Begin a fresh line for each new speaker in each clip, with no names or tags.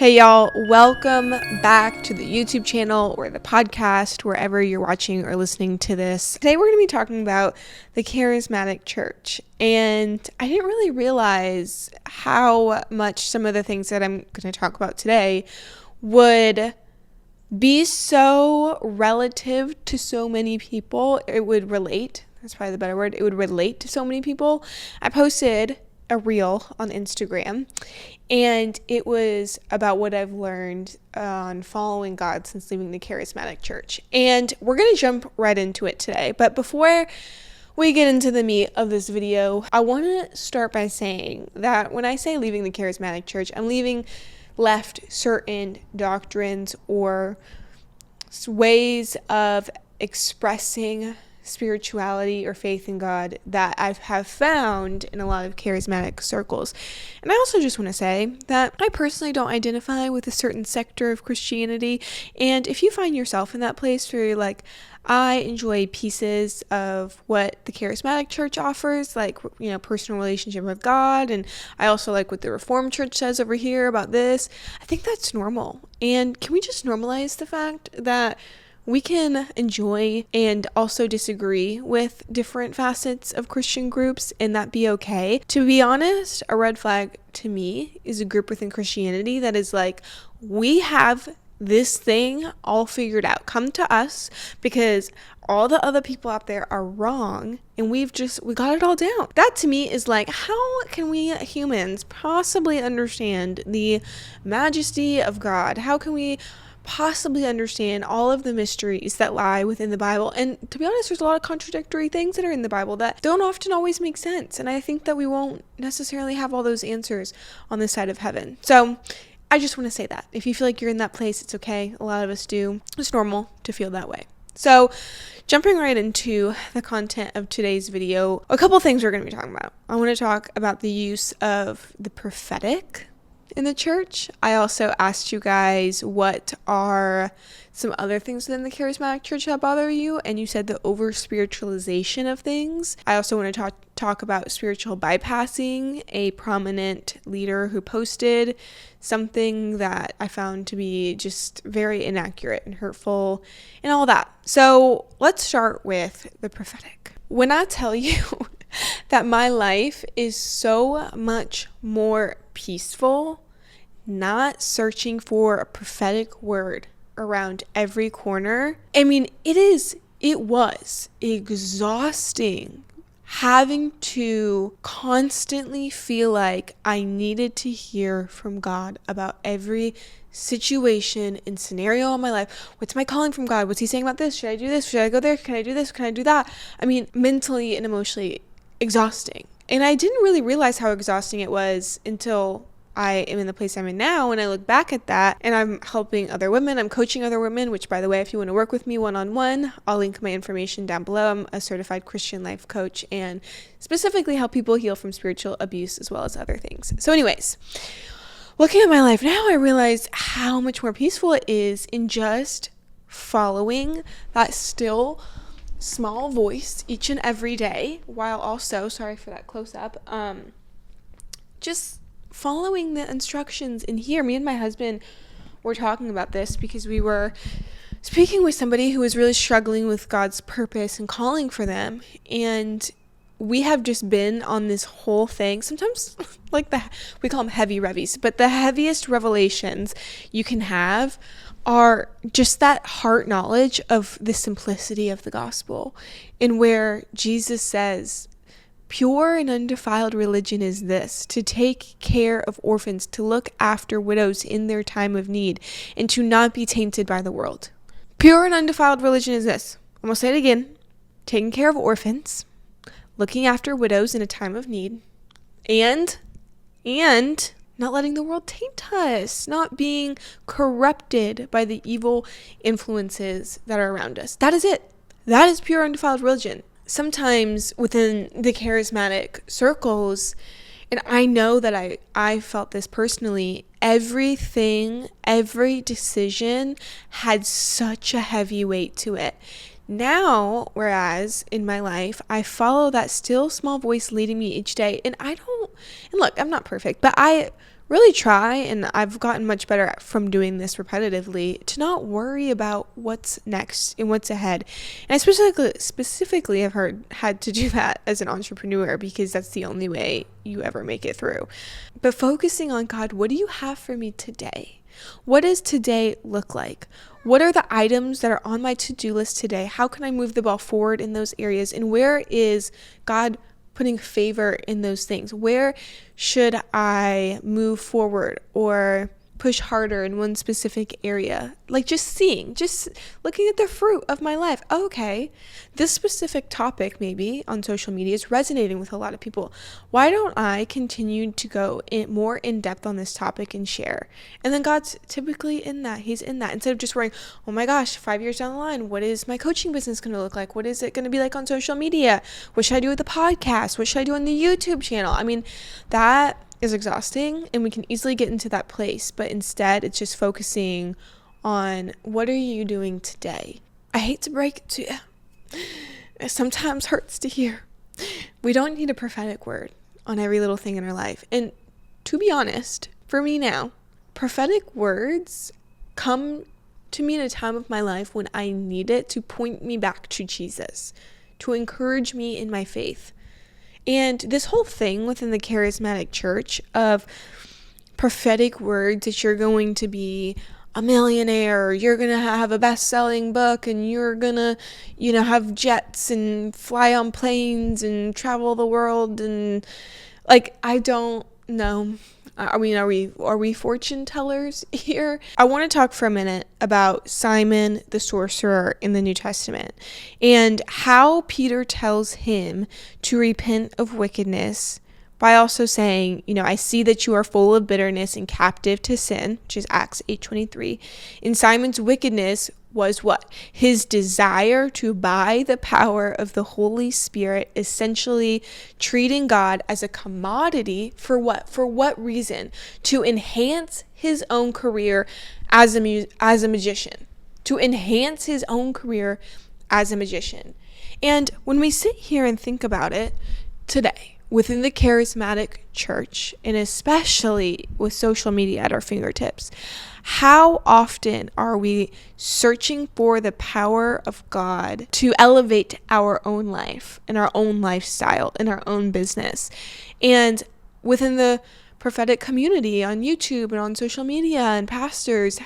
Hey y'all, welcome back to the YouTube channel or the podcast, wherever you're watching or listening to this. Today we're going to be talking about the charismatic church, and I didn't really realize how much some of the things that I'm going to talk about today would be so relative to so many people. It would relate, that's probably the better word, it would relate to so many people. I posted a reel on Instagram, and it was about what I've learned on following God since leaving the charismatic church. And we're going to jump right into it today. But before we get into the meat of this video, I want to start by saying that when I say leaving the charismatic church, I'm left certain doctrines or ways of expressing spirituality or faith in God that I have found in a lot of charismatic circles. And I also just want to say that I personally don't identify with a certain sector of Christianity. And if you find yourself in that place where you're like, I enjoy pieces of what the charismatic church offers, like, personal relationship with God, and I also like what the Reformed church says over here about this, I think that's normal. And can we just normalize the fact that we can enjoy and also disagree with different facets of Christian groups and that be okay? To be honest, a red flag to me is a group within Christianity that is like, we have this thing all figured out. Come to us because all the other people out there are wrong and we got it all down. That to me is like, how can we humans possibly understand the majesty of God? How can we possibly understand all of the mysteries that lie within the Bible? And to be honest, there's a lot of contradictory things that are in the Bible that don't often always make sense. And I think that we won't necessarily have all those answers on this side of heaven. So I just want to say that if you feel like you're in that place, it's okay. A lot of us do. It's normal to feel that way. So jumping right into the content of today's video, a couple things we're going to be talking about. I want to talk about the use of the prophetic in the church. I also asked you guys what are some other things within the charismatic church that bother you, and you said the over-spiritualization of things. I also want to talk about spiritual bypassing, a prominent leader who posted something that I found to be just very inaccurate and hurtful and all that. So let's start with the prophetic. When I tell you that my life is so much more peaceful, not searching for a prophetic word around every corner. I mean, it was exhausting having to constantly feel like I needed to hear from God about every situation and scenario in my life. What's my calling from God? What's he saying about this? Should I do this? Should I go there? Can I do this? Can I do that? I mean, mentally and emotionally exhausting. And I didn't really realize how exhausting it was until I am in the place I'm in now, and I look back at that, and I'm helping other women, I'm coaching other women, which, by the way, if you want to work with me one-on-one, I'll link my information down below. I'm a certified Christian life coach and specifically help people heal from spiritual abuse as well as other things. So anyways, looking at my life now, I realize how much more peaceful it is in just following that still small voice each and every day, while also, sorry for that close-up, just following the instructions in here. Me and my husband were talking about this because we were speaking with somebody who was really struggling with God's purpose and calling for them, and we have just been on this whole thing. Sometimes like we call them heavy revies, but the heaviest revelations you can have are just that heart knowledge of the simplicity of the gospel, and where Jesus says, pure and undefiled religion is this, to take care of orphans, to look after widows in their time of need, and to not be tainted by the world. Pure and undefiled religion is this. I'm going to say it again. Taking care of orphans, looking after widows in a time of need, and not letting the world taint us, not being corrupted by the evil influences that are around us. That is it. That is pure undefiled religion. Sometimes within the charismatic circles, and I know that I felt this personally, every decision had such a heavy weight to it. Now, whereas in my life, I follow that still small voice leading me each day, and look, I'm not perfect, but I really try, and I've gotten much better from doing this repetitively, to not worry about what's next and what's ahead. And I specifically have had to do that as an entrepreneur, because that's the only way you ever make it through. But focusing on, God, what do you have for me today? What does today look like? What are the items that are on my to-do list today? How can I move the ball forward in those areas? And where is God putting favor in those things? Where should I move forward or push harder in one specific area? Like just looking at the fruit of my life. Oh, okay, this specific topic maybe on social media is resonating with a lot of people. Why don't I continue to go more in depth on this topic and share? And then God's typically in that. He's in that. Instead of just worrying, oh my gosh, 5 years down the line, what is my coaching business going to look like? What is it going to be like on social media? What should I do with the podcast? What should I do on the YouTube channel? I mean, that is exhausting, and we can easily get into that place, but instead it's just focusing on, what are you doing today? I hate to break it to you, it sometimes hurts to hear, we don't need a prophetic word on every little thing in our life. And to be honest, for me now, prophetic words come to me in a time of my life when I need it to point me back to Jesus, to encourage me in my faith. And this whole thing within the charismatic church of prophetic words that you're going to be a millionaire, you're going to have a best-selling book, and you're going to, have jets and fly on planes and travel the world, and I don't know. Are we fortune tellers here? I want to talk for a minute about Simon the sorcerer in the New Testament and how Peter tells him to repent of wickedness by also saying, I see that you are full of bitterness and captive to sin, which is Acts 8:23. In Simon's wickedness was what? His desire to buy the power of the Holy Spirit, essentially treating God as a commodity. For what? For what reason? To enhance his own career as a magician. To enhance his own career as a magician. And when we sit here and think about it today, within the charismatic church, and especially with social media at our fingertips, how often are we searching for the power of God to elevate our own life and our own lifestyle and our own business? And within the prophetic community on YouTube and on social media, and pastors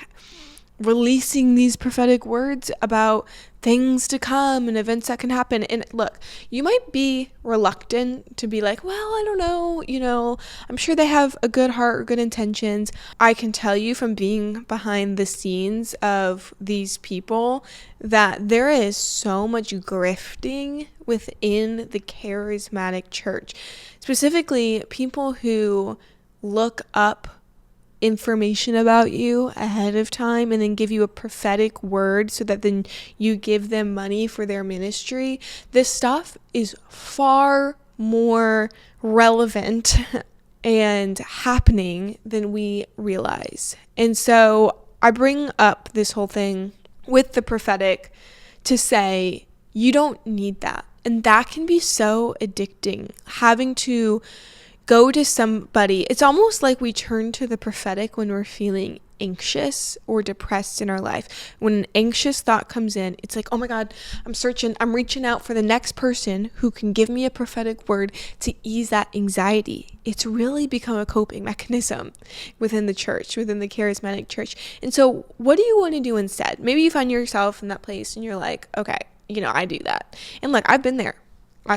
releasing these prophetic words about things to come and events that can happen. And look, you might be reluctant to be like, well, I don't know, I'm sure they have a good heart or good intentions. I can tell you from being behind the scenes of these people that there is so much grifting within the charismatic church. Specifically, people who look up information about you ahead of time and then give you a prophetic word so that then you give them money for their ministry. This stuff is far more relevant and happening than we realize. And so I bring up this whole thing with the prophetic to say, you don't need that. And that can be so addicting, having to go to somebody. It's almost like we turn to the prophetic when we're feeling anxious or depressed in our life. When an anxious thought comes in, it's like, oh my God, I'm reaching out for the next person who can give me a prophetic word to ease that anxiety. It's really become a coping mechanism within the church, within the charismatic church. And so what do you want to do instead? Maybe you find yourself in that place and you're like, okay, I do that. And look, I've been there,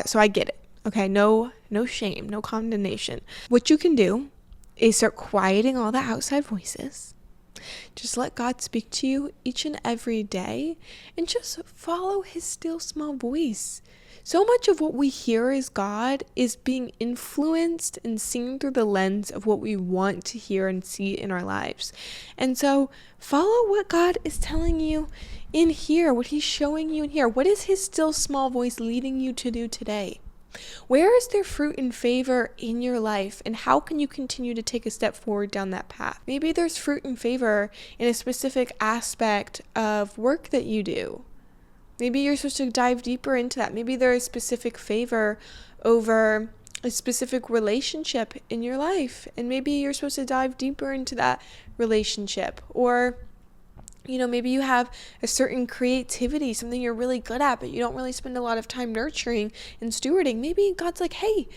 so I get it. Okay, no shame, no condemnation. What you can do is start quieting all the outside voices. Just let God speak to you each and every day and just follow his still small voice. So much of what we hear as God is being influenced and seen through the lens of what we want to hear and see in our lives. And so follow what God is telling you in here, what he's showing you in here. What is his still small voice leading you to do today? Where is there fruit and favor in your life, and how can you continue to take a step forward down that path? Maybe there's fruit and favor in a specific aspect of work that you do. Maybe you're supposed to dive deeper into that. Maybe there is specific favor over a specific relationship in your life, and maybe you're supposed to dive deeper into that relationship. Or maybe you have a certain creativity, something you're really good at, but you don't really spend a lot of time nurturing and stewarding. Maybe God's like, hey,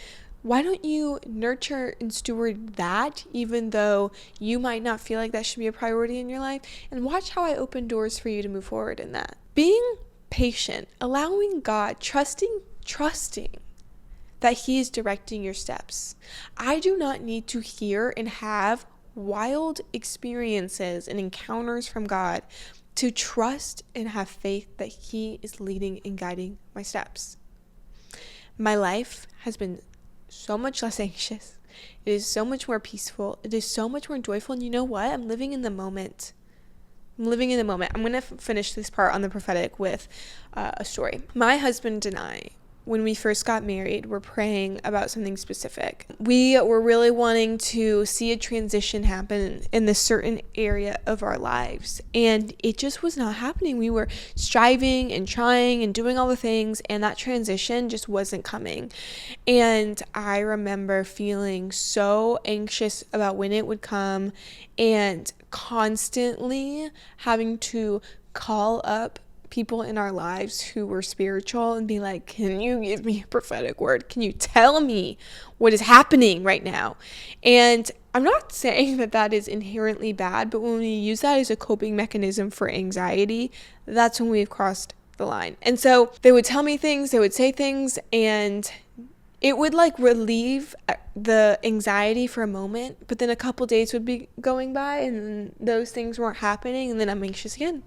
why don't you nurture and steward that, even though you might not feel like that should be a priority in your life, and watch how I open doors for you to move forward in that. Being patient, allowing God, trusting that he is directing your steps. I do not need to hear and have wild experiences and encounters from God to trust and have faith that he is leading and guiding my steps. My life has been so much less anxious. It is so much more peaceful. It is so much more joyful. And you know what? I'm living in the moment. I'm going to finish this part on the prophetic with a story. My husband and I, when we first got married, were praying about something specific. We were really wanting to see a transition happen in this certain area of our lives, and it just was not happening. We were striving and trying and doing all the things, and that transition just wasn't coming. And I remember feeling so anxious about when it would come, and constantly having to call up people in our lives who were spiritual and be like, can you give me a prophetic word? Can you tell me what is happening right now? And I'm not saying that is inherently bad, but when we use that as a coping mechanism for anxiety, that's when we've crossed the line. And so they would tell me things, they would say things, and it would relieve the anxiety for a moment, but then a couple days would be going by and those things weren't happening, and then I'm anxious again.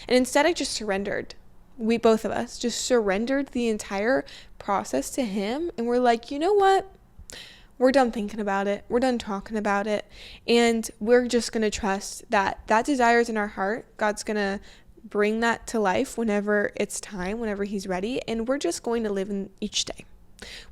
And instead I just surrendered. Both of us just surrendered the entire process to him, and we're like, you know what? We're done thinking about it. We're done talking about it. And we're just going to trust that desire is in our heart. God's going to bring that to life whenever it's time, whenever he's ready. And we're just going to live in each day.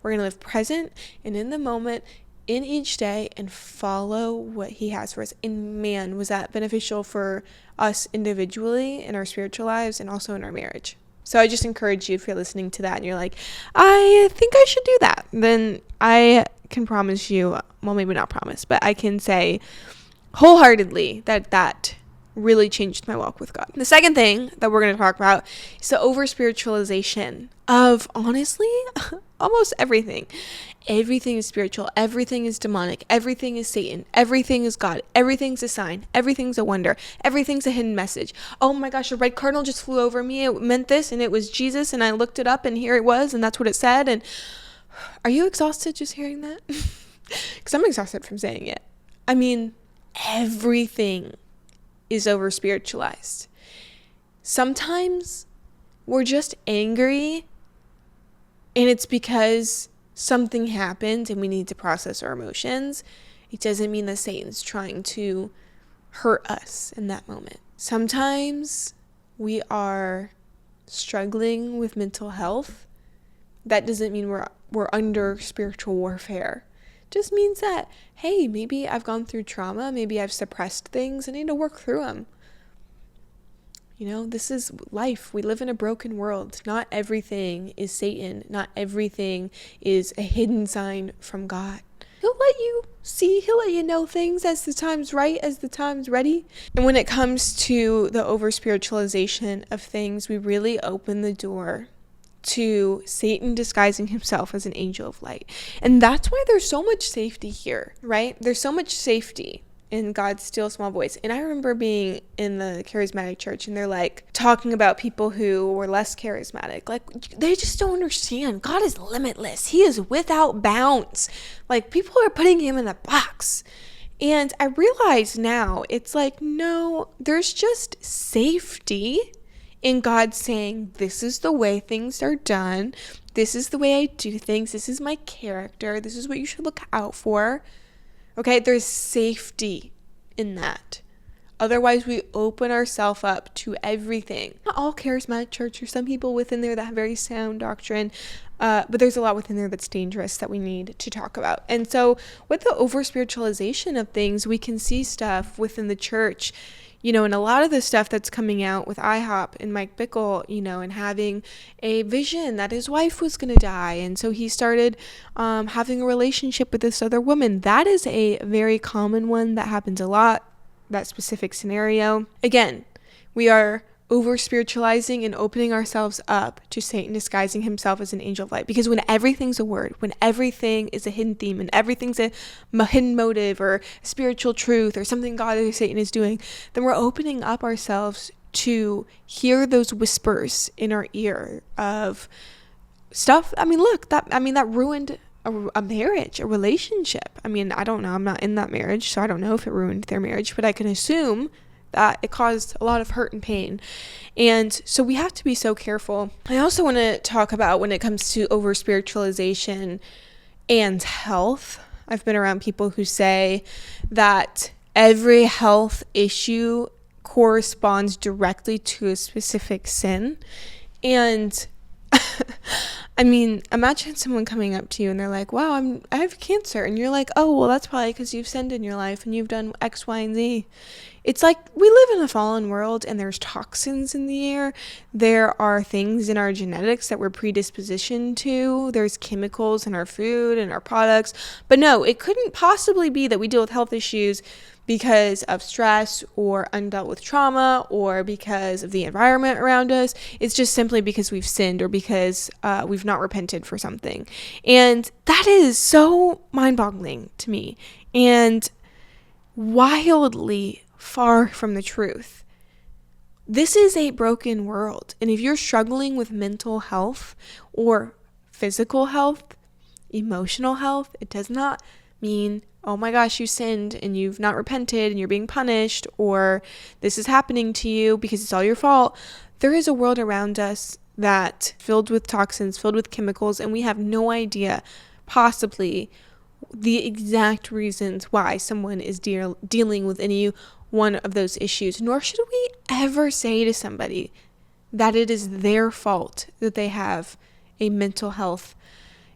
We're going to live present and in the moment in each day and follow what he has for us. And man, was that beneficial for us individually in our spiritual lives and also in our marriage. So I just encourage you, if you're listening to that and you're like, I think I should do that, then I can promise you, well, maybe not promise, but I can say wholeheartedly that really changed my walk with God. The second thing that we're going to talk about is the over-spiritualization of, honestly, almost everything. Everything is spiritual. Everything is demonic. Everything is Satan. Everything is God. Everything's a sign. Everything's a wonder. Everything's a hidden message. Oh my gosh, a red cardinal just flew over me. It meant this, and it was Jesus, and I looked it up, and here it was, and that's what it said. And are you exhausted just hearing that? Because I'm exhausted from saying it. I mean, everything is over spiritualized. Sometimes we're just angry, and it's because something happened and we need to process our emotions. It doesn't mean that Satan's trying to hurt us in that moment. Sometimes we are struggling with mental health. That doesn't mean we're under spiritual warfare. It just means that, hey, maybe I've gone through trauma, maybe I've suppressed things, I need to work through them. This is life. We live in a broken world. Not everything is Satan. Not everything is a hidden sign from God. He'll let you see, he'll let you know things as the time's right, as the time's ready. And when it comes to the over-spiritualization of things, we really open the door to Satan disguising himself as an angel of light. And that's why there's so much safety here, right? There's so much safety in God's still small voice. And I remember being in the charismatic church, and they're talking about people who were less charismatic. They just don't understand. God is limitless. He is without bounds. People are putting him in a box. And I realize now it's no, there's just safety in God saying, this is the way things are done. This is the way I do things. This is my character. This is what you should look out for. Okay, there's safety in that. Otherwise, we open ourselves up to everything. Not all charismatic church, there's some people within there that have very sound doctrine, but there's a lot within there that's dangerous that we need to talk about. And so with the over-spiritualization of things, we can see stuff within the church, And a lot of the stuff that's coming out with IHOP and Mike Bickle, and having a vision that his wife was going to die. And so he started having a relationship with this other woman. That is a very common one that happens a lot, that specific scenario. Again, we are over-spiritualizing and opening ourselves up to Satan disguising himself as an angel of light. Because when everything's a word, when everything is a hidden theme, and everything's a hidden motive or spiritual truth or something God or Satan is doing, then we're opening up ourselves to hear those whispers in our ear of stuff. That ruined a marriage, a relationship. I don't know. I'm not in that marriage, so I don't know if it ruined their marriage, but I can assume that it caused a lot of hurt and pain. And so we have to be so careful. I also want to talk about when it comes to over-spiritualization and health. I've been around people who say that every health issue corresponds directly to a specific sin. And imagine someone coming up to you and they're like, wow, I have cancer. And you're like, oh, well, that's probably because you've sinned in your life and you've done X, Y, and Z. It's like we live in a fallen world and there's toxins in the air. There are things in our genetics that we're predispositioned to. There's chemicals in our food and our products. But no, it couldn't possibly be that we deal with health issues because of stress or undealt with trauma or because of the environment around us. It's just simply because we've sinned or because we've not repented for something. And that is so mind-boggling to me and wildly far from the truth. This is a broken world. And if you're struggling with mental health or physical health, emotional health, it does not mean, oh my gosh, you sinned and you've not repented and you're being punished, or this is happening to you because it's all your fault. There is a world around us that filled with toxins, filled with chemicals, and we have no idea possibly the exact reasons why someone is dealing with any one of those issues. Nor should we ever say to somebody that it is their fault that they have a mental health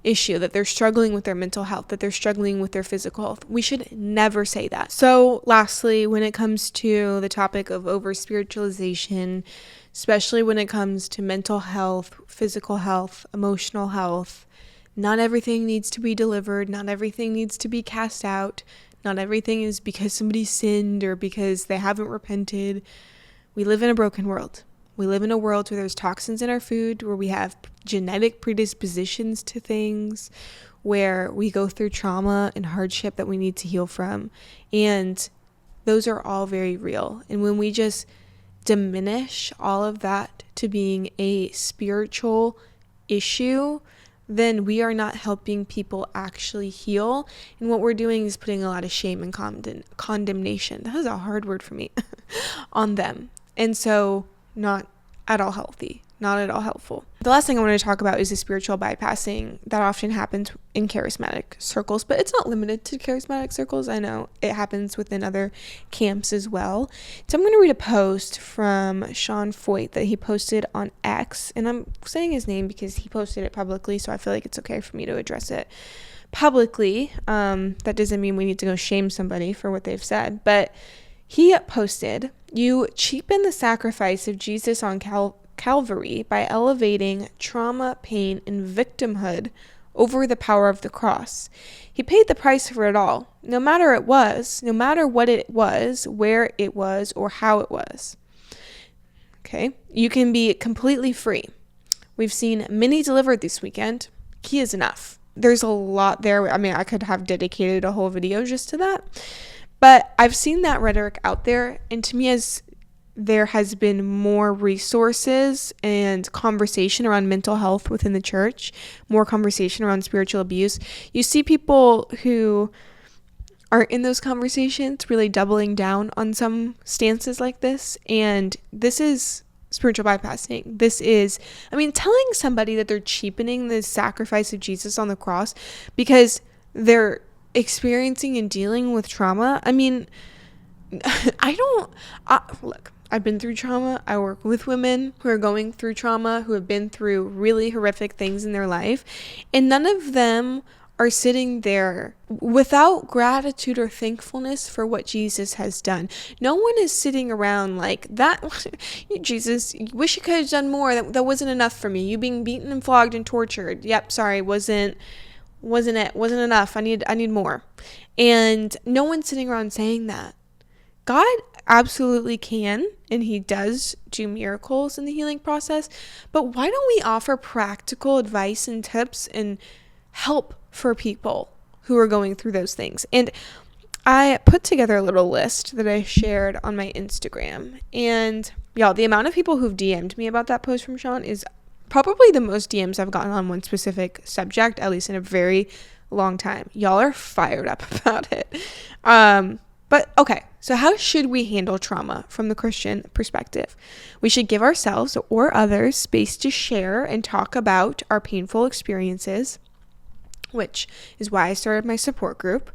issue, that they're struggling with their mental health, that they're struggling with their physical health. We should never say that. So lastly, when it comes to the topic of over-spiritualization, especially when it comes to mental health, physical health, emotional health, not everything needs to be delivered. Not everything needs to be cast out. Not everything is because somebody sinned or because they haven't repented. We live in a broken world. We live in a world where there's toxins in our food, where we have genetic predispositions to things, where we go through trauma and hardship that we need to heal from. And those are all very real. And when we just diminish all of that to being a spiritual issue, then we are not helping people actually heal. And what we're doing is putting a lot of shame and condemnation. That was a hard word for me on them. And so not at all healthy, not at all helpful. The last thing I want to talk about is the spiritual bypassing that often happens in charismatic circles, but it's not limited to charismatic circles. I know it happens within other camps as well. So I'm going to read a post from Sean Foyt that he posted on X, and I'm saying his name because he posted it publicly, so I feel like it's okay for me to address it publicly. That doesn't mean we need to go shame somebody for what they've said, but he posted, "You cheapen the sacrifice of Jesus on Calvary by elevating trauma, pain, and victimhood over the power of the cross. He paid the price for it all, no matter what it was, where it was, or how it was." Okay, you can be completely free. We've seen many delivered this weekend. He is enough. There's a lot there. I could have dedicated a whole video just to that. But I've seen that rhetoric out there, and to me, as there has been more resources and conversation around mental health within the church, more conversation around spiritual abuse, you see people who are in those conversations really doubling down on some stances like this, and this is spiritual bypassing. This is, telling somebody that they're cheapening the sacrifice of Jesus on the cross because they're experiencing and dealing with trauma. Look, I've been through trauma. I work with women who are going through trauma, who have been through really horrific things in their life, and none of them are sitting there without gratitude or thankfulness for what Jesus has done. No one is sitting around like, that, Jesus, wish you could have done more. That wasn't enough for me. You being beaten and flogged and tortured. Yep, sorry, wasn't enough. I need more. And no one's sitting around saying that. God absolutely can, and he does do miracles in the healing process, but why don't we offer practical advice and tips and help for people who are going through those things? And I put together a little list that I shared on my Instagram, and y'all, the amount of people who've DM'd me about that post from Sean is probably the most DMs I've gotten on one specific subject, at least in a very long time. Y'all are fired up about it. But okay, so how should we handle trauma from the Christian perspective? We should give ourselves or others space to share and talk about our painful experiences, which is why I started my support group.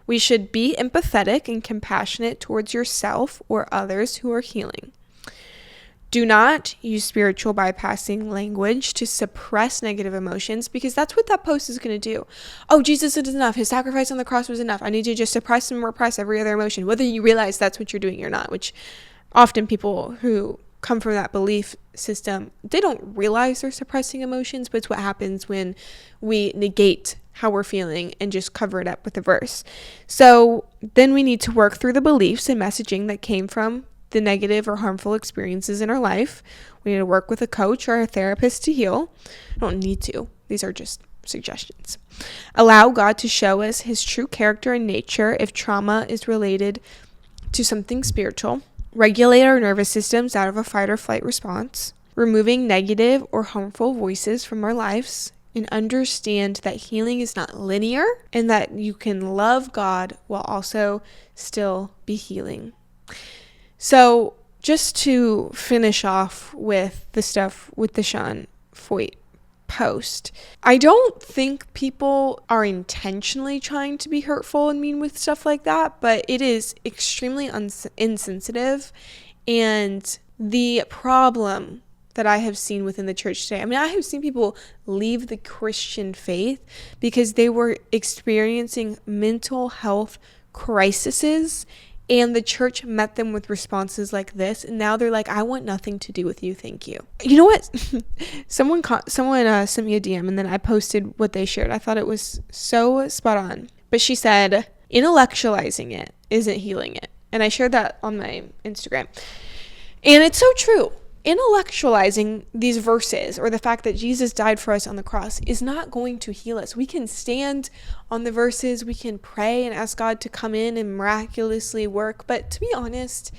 We should be empathetic and compassionate towards yourself or others who are healing. Do not use spiritual bypassing language to suppress negative emotions, because that's what that post is going to do. Oh, Jesus is enough. His sacrifice on the cross was enough. I need to just suppress and repress every other emotion, whether you realize that's what you're doing or not, which often people who come from that belief system, they don't realize they're suppressing emotions, but it's what happens when we negate how we're feeling and just cover it up with a verse. So then we need to work through the beliefs and messaging that came from the negative or harmful experiences in our life. We need to work with a coach or a therapist to heal. I don't need to. These are just suggestions. Allow God to show us his true character and nature if trauma is related to something spiritual. Regulate our nervous systems out of a fight or flight response. Removing negative or harmful voices from our lives. And understand that healing is not linear and that you can love God while also still be healing. So just to finish off with the stuff with the Sean Foyt post, I don't think people are intentionally trying to be hurtful and mean with stuff like that, but it is extremely insensitive. And the problem that I have seen within the church today, I mean, I have seen people leave the Christian faith because they were experiencing mental health crises, and the church met them with responses like this, and now they're like, I want nothing to do with you, thank you. You know what? Someone sent me a DM, and then I posted what they shared. I thought it was so spot on. But she said, intellectualizing it isn't healing it. And I shared that on my Instagram. And it's so true. Intellectualizing these verses or the fact that Jesus died for us on the cross is not going to heal us. We can stand on the verses, we can pray and ask God to come in and miraculously work. But to be honest,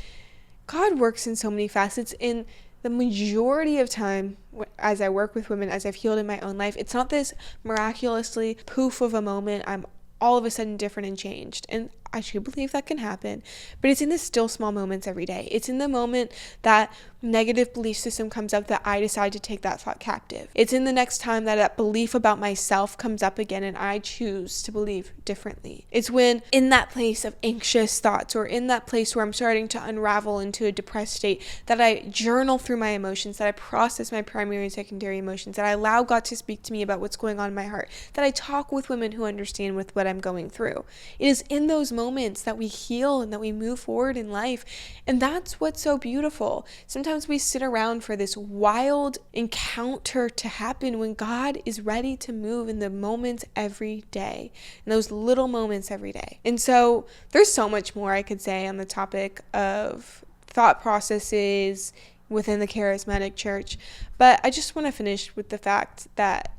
God works in so many facets. In the majority of time, as I work with women, as I've healed in my own life, it's not this miraculously poof of a moment, I'm all of a sudden different and changed. And I do believe that can happen, but it's in the still small moments every day. It's in the moment that negative belief system comes up that I decide to take that thought captive. It's in the next time that belief about myself comes up again and I choose to believe differently. It's when in that place of anxious thoughts or in that place where I'm starting to unravel into a depressed state that I journal through my emotions, that I process my primary and secondary emotions, that I allow God to speak to me about what's going on in my heart, that I talk with women who understand with what I'm going through. It is in those moments that we heal and that we move forward in life. And that's what's so beautiful. Sometimes we sit around for this wild encounter to happen when God is ready to move in the moments every day, in those little moments every day. And so there's so much more I could say on the topic of thought processes within the charismatic church, but I just want to finish with the fact that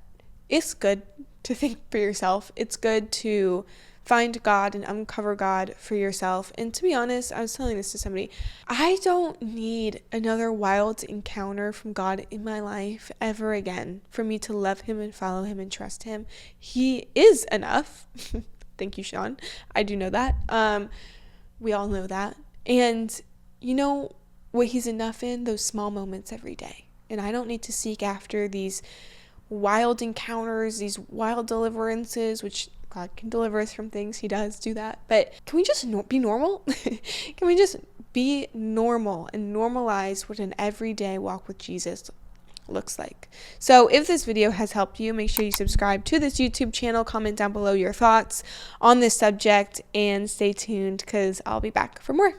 it's good to think for yourself. It's good to find God and uncover God for yourself. And to be honest, I was telling this to somebody, I don't need another wild encounter from God in my life ever again for me to love him and follow him and trust him. He is enough. Thank you, Sean. I do know that. We all know that. And you know what he's enough in? Those small moments every day. And I don't need to seek after these wild encounters, these wild deliverances, which God can deliver us from things. He does do that. But can we just be normal? Can we just be normal and normalize what an everyday walk with Jesus looks like. So if this video has helped you, make sure you subscribe to this YouTube channel, comment down below your thoughts on this subject, and stay tuned because I'll be back for more.